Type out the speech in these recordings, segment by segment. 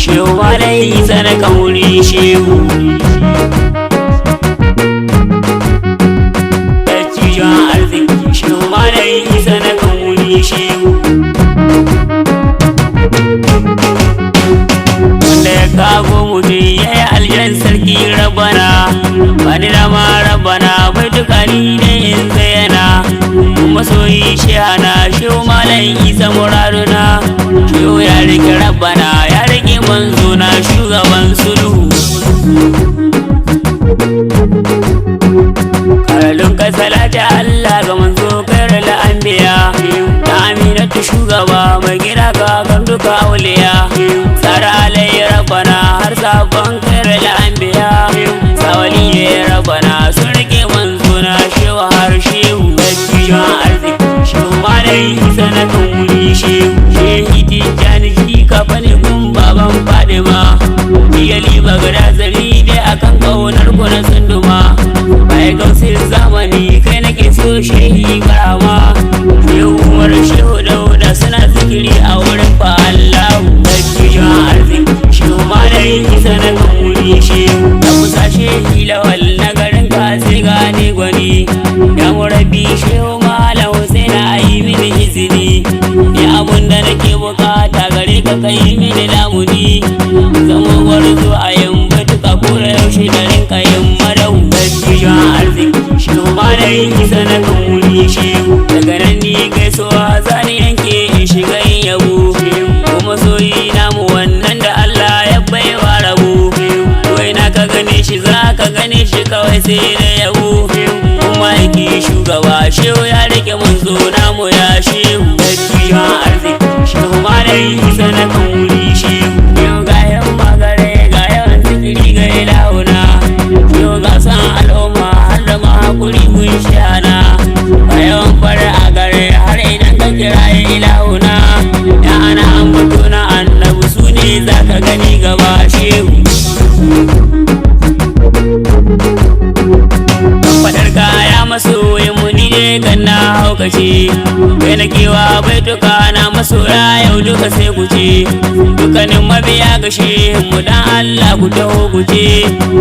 shehu malai sana kauri shehu dattijon arziki shehu malai sana kauri shehu wanda ya kago mutum ya yi aljan sarki rabana bani dama rabana bai tukani ne in zayyana masoyi shehana shehu malam isa muraduna shehu ya rike rabbana ya rike manzona shugaban sulhu karalun ka salata Allah ga manzo kairal anbiya da aminatu shugaba mai gida ka kan duka auliya tsara alayhi rabbana har sabon kairal anbiya sawali ya rabbana sun rike manzona shehu har shehu dattijon arziki shehu malai sana kauri shehu shehi tijjani shi kafa ne gun baban fadima iyali bagada zari dai akan kaunar ku na sunduma bai gausin zamani kai nake so shehi barama shehu umar shehu dauda suna zikiri a wurin fa Allahu dattijon arziki shehu malai sana kauri shehu da kusa shehi lawal na garin ka sai gane gwani ya murabi shehu malam Hussein ayi mini izini ni abun da nake bukata gare ka kai mini lamuni zama gwarzo a yamma tuka kura yaushe da rinka yin madau dattijon arziki shehu malai sana kauri shehu daga nan ni gaisuwa zani yanke in shiga in yabo kuma soyi namu wannan da Allah ya baiwa rabo wai na ka gane shi za ka gane shi kawai sai da yabo kuma yake shugaba shehu ya rike manzo namu ya shehu dattijon arziki shehu malai sana kauri shehu yau ga yan magare ga yawan zikiri ga ilahuna yau ga san al'umma har da ma hakuri mun shana ga yawan fara a gare har idan ka kira ilahuna ya ana ambato na annabi su ne za ka gani gaba shehu fadar kaya masoyin mu ni ne kan na haukace kai na kewa baituka na masoya yau duka sai ku ce dukkanin mabiya ga shehu dan Allah ku taho ku ce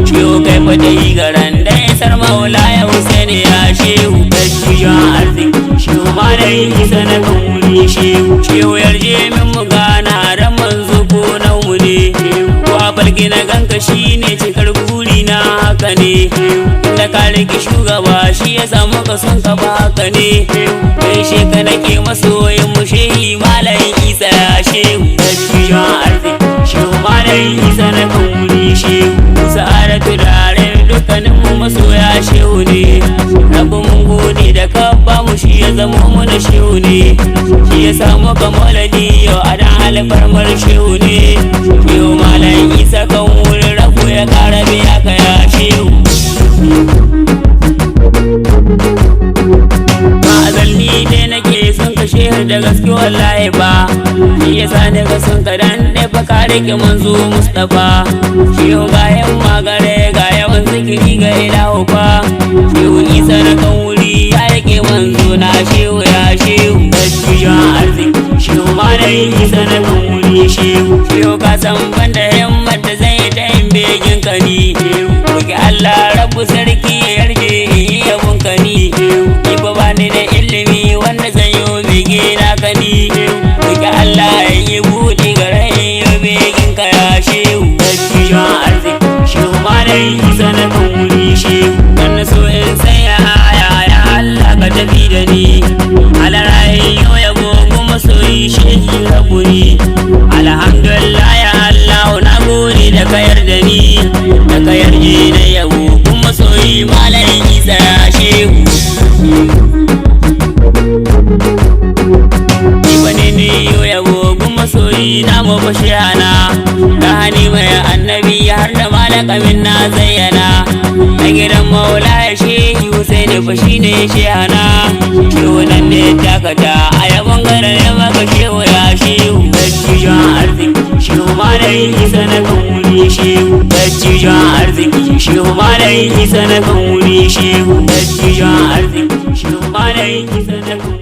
shehu kai fadai garan da isar maula ya Hussein ya shehu dattijon arziki shehu malai sana kauri shehu yarje min mu gana ran manzo ko nan mu ne ko a balki na ganka shine cikar guri na haka ne da ka rike shugaba shi ya samu ka son ka baka ne kai sheka nake masoyin mu shehi malayin isa ya shehu dattijon arziki shehu malayin isa na kauri shehu sa'adatu dare dukkanin mu masoya shehu ne rabu mun gode da ka ba mu shi ya zama mu da shehu ne shi ya samu ka maulidi yau a dan alfarmar shehu ne shehu malayin isa kan wurin rabu ya kara biya ka ya shehu ma'azalni dai nake son ka shehu da gaske wallahi ba shi yasa ne ka son ka dan dai fa ka rike manzo Mustafa shehu ga yan magare ga yawan zikiri ga ilahu fa shehu isa na kan wuri ya rike manzo na shehu ya shehu dattijon arziki shehu malai isa na kan wuri shehu ka san banda himmar da zai ta yin begin ka ni roki Allah rabu sarki ya yarje yi yabon ka ni ba bani da ilimi wanda zan yi bege na ka ni roki Allah ya yi buɗi ga rai ya begin ka ya shehu dattijon arziki shehu malai sana kan wuri shehu kan so in saya ya Allah ka tafi da ni alarai yau yabo kuma soyi shehi rabu ni alhamdulillah ya Allah na gode da ka yarda ni da ka yarje na yabo kuma soyi malayin isa ya shehu ibane ne yau yabo kuma soyi na mafashi hana da hani mai annabi har da malakamin na zayyana na gidan maula ya shehi Hussein fashi ne shehana shehu nan ne dakata a yabon garin ya maka shehu ya shehu dattijon arziki shehu malayin isa na kan wuri shehu dattijon arziki shehu malayin isa na kan wuri shehu dattijon arziki shehu malayin isa na kan